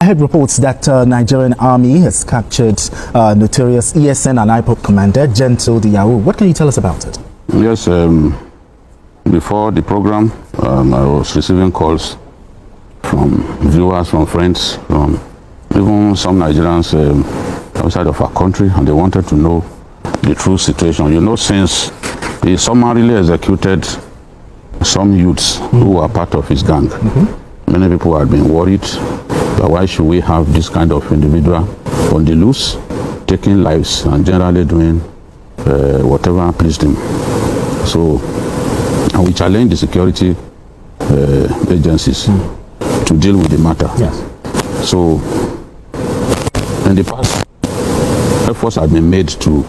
heard reports that Nigerian army has captured notorious ESN and IPOB commander Gentle the Yahoo. What can you tell us about it? Yes, before the program, I was receiving calls from viewers, from friends, from even some Nigerians outside of our country, and they wanted to know the true situation. You know, since he summarily executed some youths who were part of his gang, many people had been worried that why should we have this kind of individual on the loose, taking lives and generally doing whatever pleased him. So, and we challenged the security agencies to deal with the matter. Yes. So, in the past, efforts have been made to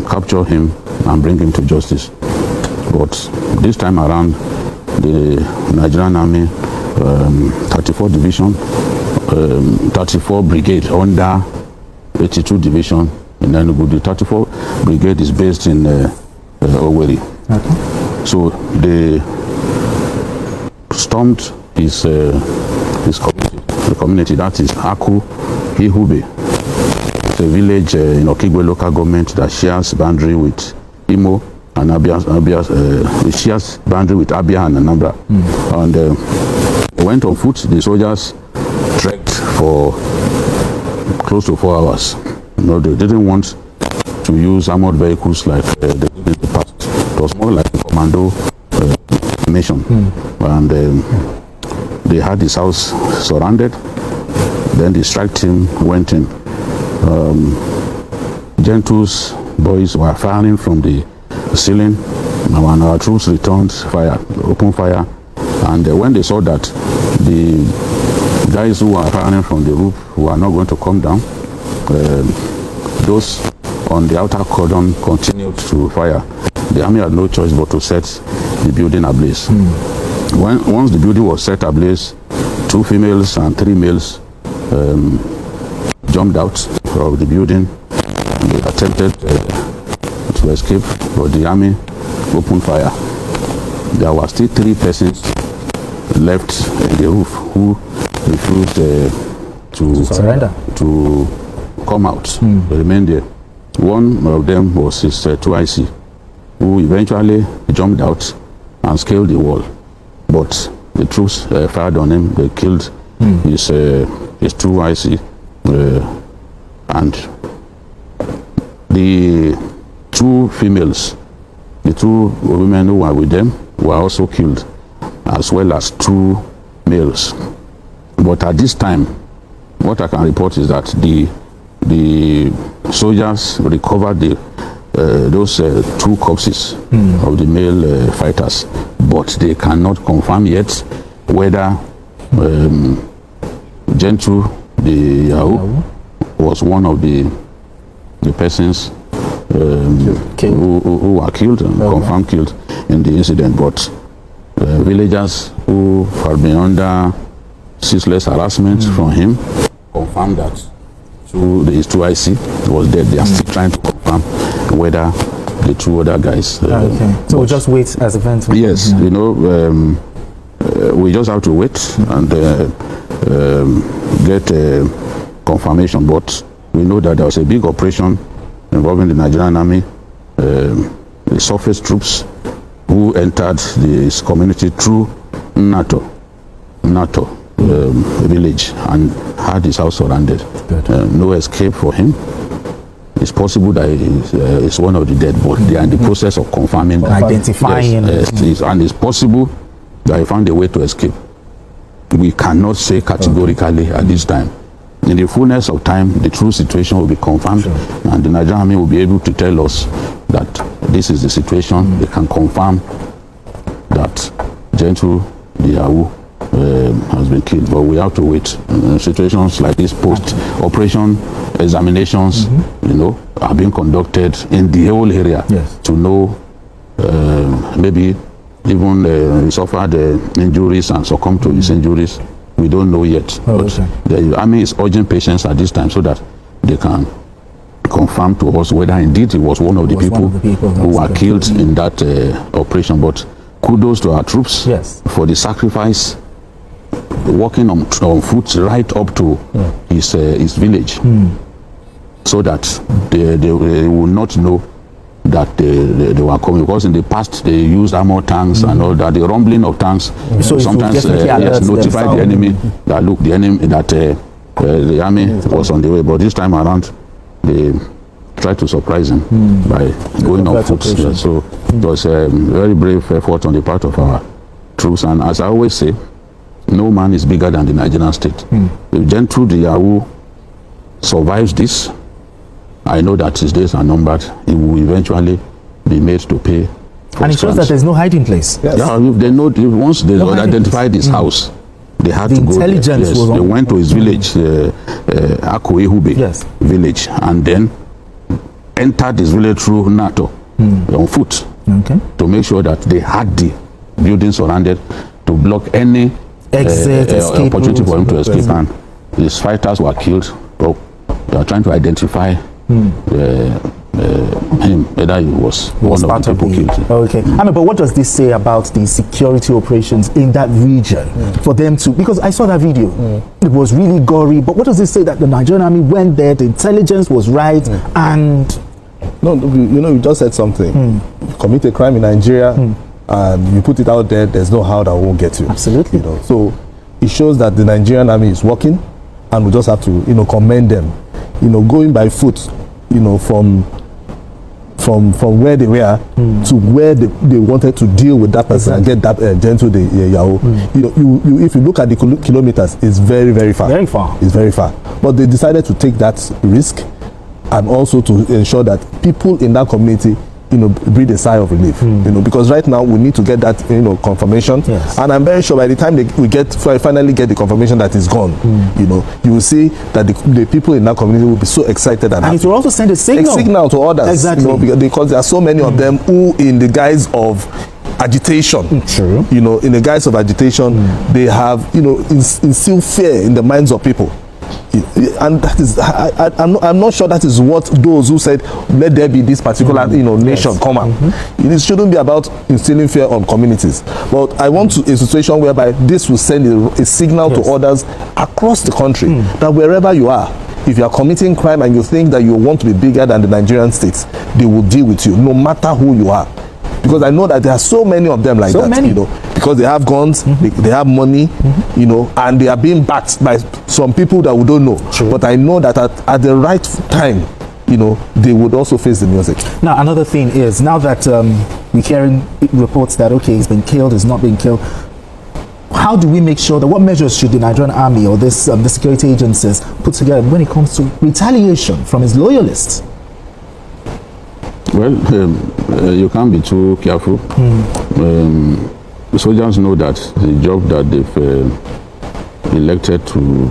capture him and bring him to justice. But this time around, the Nigerian Army 34 Division, 34 Brigade under 82 Division in Enugu. The 34 Brigade is based in Owerri. Okay. So they stormed his community. The community, that is Aku Ihube. It's a village in Okigwe local government that shares boundary with Imo and Abia. It shares boundary with Abia and Anambra. And went on foot. The soldiers trekked for close to 4 hours. You know, they didn't want to use armored vehicles like they did in the past. It was more like a commando mission. And they had his house surrounded. Then the strike team went in. Gentle's boys were firing from the ceiling. When our troops returned fire, open fire, and when they saw that the guys who were firing from the roof were not going to come down, those on the outer cordon continued to fire. The army had no choice but to set the building ablaze. Once the building was set ablaze, 2 females and 3 males jumped out of the building. They attempted to escape, but the army opened fire. There were still 3 persons left in the roof who refused to surrender, to come out. They remained there. One of them was his 2IC, who eventually jumped out and scaled the wall. But the troops fired on him. They killed his 2IC, and the 2 females, the 2 women who were with them, were also killed, as well as 2 males. But at this time, what I can report is that the soldiers recovered those 2 corpses of the male fighters, but they cannot confirm yet whether Gentle the Yahoo was one of the persons who were killed and confirmed killed in the incident. But villagers who have been under ceaseless harassment from him confirmed that his 2IC was dead. They are still trying to confirm whether the 2 other guys. Okay. So we'll just wait as events. Yes, you know, we just have to wait and get confirmation. But we know that there was a big operation involving the Nigerian Army, the surface troops who entered this community through NATO village and had his house surrounded. No escape for him. It's possible that he's one of the dead, but they are in the process of confirming, identifying. Yes, and it's possible that he found a way to escape. We cannot say categorically at this time. In the fullness of time, the true situation will be confirmed, and the Nigerian Army will be able to tell us that this is the situation. They can confirm that Gentle the Yahoo has been killed, but we have to wait. Situations like this, post-operation examinations, you know, are being conducted in the whole area to know maybe even he suffered injuries and succumbed to his injuries. We don't know yet. But the army is urging patience at this time so that they can confirm to us whether indeed he was one of the people who were killed in that operation. But kudos to our troops for the sacrifice walking on foot right up to his village, so that they will not know that they were coming, because in the past they used armor tanks and all that. The rumbling of tanks sometimes notify the enemy that look, the enemy that the army was on the way. But this time around, they tried to surprise him by going on foot. Yeah, so it was a very brave effort on the part of our troops. And as I always say, no man is bigger than the Nigerian state. If Gentle the Yahoo survives this, I know that his days are numbered. He will eventually be made to pay. And it shows that there's no hiding place. Yes. Yeah, if they know, once they identified his house, they had to go there. Yes, they went to his village, Akoehube village, and then entered his village through NATO on foot to make sure that they had the buildings surrounded to block any opportunity for him to escape. And his fighters were killed. So they are trying to identify him, whether he was one of the people killed. Okay. I mean, but what does this say about the security operations in that region for them to, because I saw that video, it was really gory, but what does this say that the Nigerian army went there, the intelligence was right, and... No, you know, you just said something. You commit a crime in Nigeria, and you put it out there, there's no how that won't get you. Absolutely. You know, so it shows that the Nigerian army is working, and we just have to, you know, commend them. You know, going by foot, you know, from where they were to where they wanted to deal with that person and get that Gentle the Yahoo. You know, if you look at the kilometers, it's very, very far. Very far. It's very far. But they decided to take that risk, and also to ensure that people in that community, you know, breathe a sigh of relief. You know, because right now we need to get that, you know, confirmation. Yes. And I'm very sure by the time we finally get the confirmation that it's gone, you know, you will see that the people in that community will be so excited and happy. It will also send a signal to others. Exactly. You know, because there are so many of them who, in the guise of agitation, True. you know, in the guise of agitation, they have, you know, instilled fear in the minds of people. And that is, I'm not sure that is what those who said let there be this particular you know, nation come out. It shouldn't be about instilling fear on communities, but I want a situation whereby this will send a signal to others across the country that wherever you are, if you are committing crime and you think that you want to be bigger than the Nigerian states, they will deal with you no matter who you are. Because I know that there are so many of them like that, you know, because they have guns, they have money, you know, and they are being backed by some people that we don't know. True. But I know that at the right time, you know, they would also face the music. Now, another thing is, now that we're hearing reports that, okay, he's been killed, he's not been killed, how do we make sure that, what measures should the Nigerian army or this the security agencies put together when it comes to retaliation from his loyalists? Well, you can't be too careful. The soldiers know that the job that they've elected to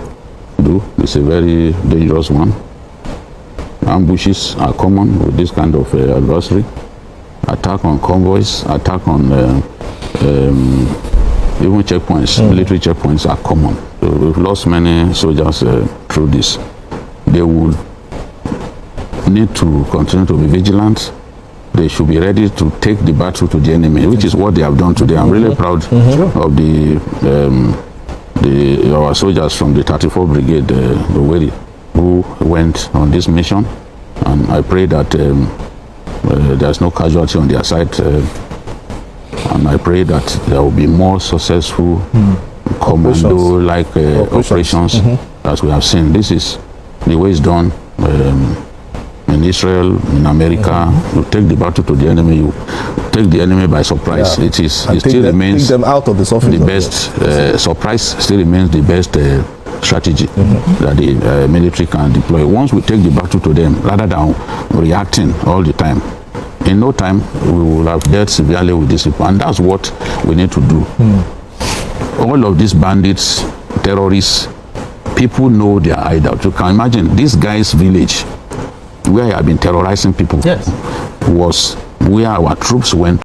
do is a very dangerous one. Ambushes are common with this kind of adversary. Attack on convoys, attack on even checkpoints, military checkpoints are common. So we've lost many soldiers through this. They will need to continue to be vigilant. They should be ready to take the battle to the enemy, which is what they have done today. I'm really proud of our soldiers from the 34th Brigade, Zoogeria, who went on this mission, and I pray that there's no casualty on their side, and I pray that there will be more successful commando-like operations as we have seen. This is the way it's done. In Israel, in America, you take the battle to the enemy, you take the enemy by surprise. It still remains them out of the best surprise. Still remains the best strategy that the military can deploy. Once we take the battle to them, rather than reacting all the time, in no time we will have dealt severely with these people, and that's what we need to do. All of these bandits, terrorists, people know their hideout. You can imagine this guy's village, where he had been terrorizing people, was where our troops went